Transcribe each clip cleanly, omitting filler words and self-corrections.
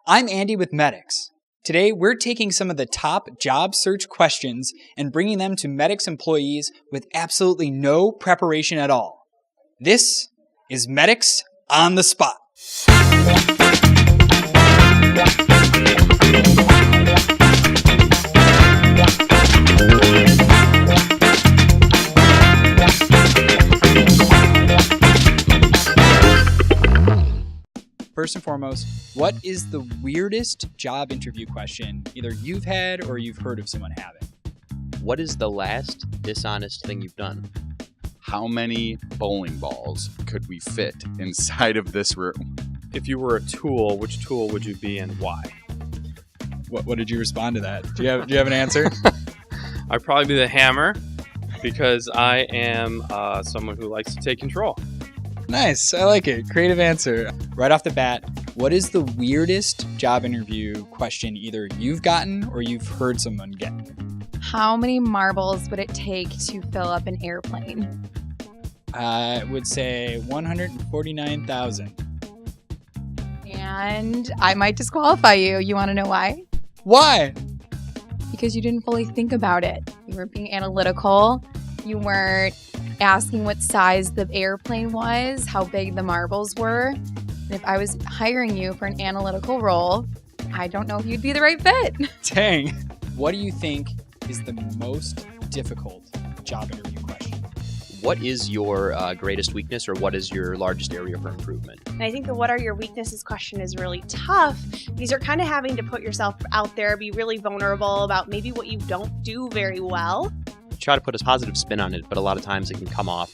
I'm Andy with Medix. Today, we're taking some of the top job search questions and bringing them to Medix employees with absolutely no preparation at all. This is Medix on the Spot. First and foremost, what is the weirdest job interview question either you've had or you've heard of someone having? What is the last dishonest thing you've done? How many bowling balls could we fit inside of this room? If you were a tool, which tool would you be and why? What did you respond to that? Do you have an answer? I'd probably be the hammer because I am someone who likes to take control. Nice. I like it. Creative answer. Right off the bat, what is the weirdest job interview question either you've gotten or you've heard someone get? How many marbles would it take to fill up an airplane? I would say 149,000. And I might disqualify you. You want to know why? Why? Because you didn't fully think about it. You weren't being analytical. You weren't asking what size the airplane was, how big the marbles were. And if I was hiring you for an analytical role, I don't know if you'd be the right fit. Dang. What do you think is the most difficult job interview question? What is your greatest weakness, or what is your largest area for improvement? And I think the what are your weaknesses question is really tough because you're kind of having to put yourself out there, be really vulnerable about maybe what you don't do very well. Try to put a positive spin on it, but a lot of times it can come off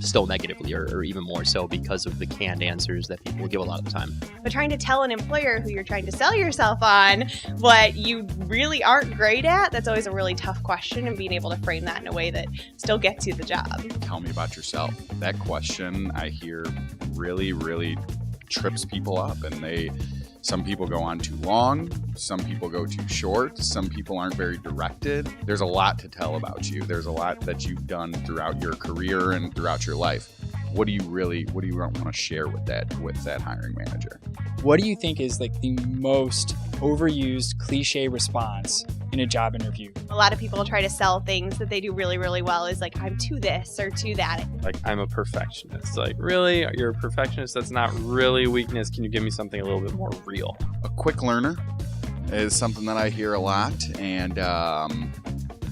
still negatively or even more so because of the canned answers that people give a lot of the time. But trying to tell an employer who you're trying to sell yourself on what you really aren't great at, that's always a really tough question, and being able to frame that in a way that still gets you the job. Tell me about yourself. That question I hear really trips people up, and some people go on too long, some people go too short, some people aren't very directed. There's a lot to tell about you. There's a lot that you've done throughout your career and throughout your life. What do you want to share with that hiring manager? What do you think is like the most overused cliche response in a job interview? A lot of people try to sell things that they do really well is like, I'm to this or to that. Like, I'm a perfectionist. Like, really? You're a perfectionist? That's not really a weakness. Can you give me something a little bit more real? A quick learner is something that I hear a lot, and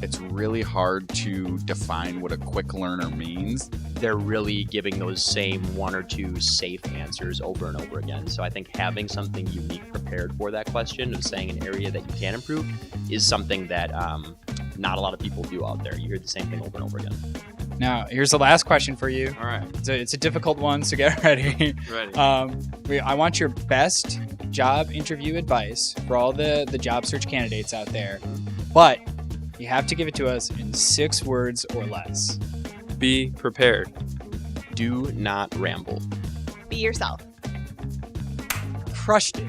it's really hard to define what a quick learner means. They're really giving those same one or two safe answers over and over again. So I think having something unique prepared for that question of saying an area that you can improve is something that not a lot of people do out there. You hear the same thing over and over again. Now, here's the last question for you. All right. It's a difficult one, so get ready. Ready. I want your best job interview advice for all the job search candidates out there, but you have to give it to us in 6 words or less. Be prepared. Do not ramble. Be yourself. Crushed it.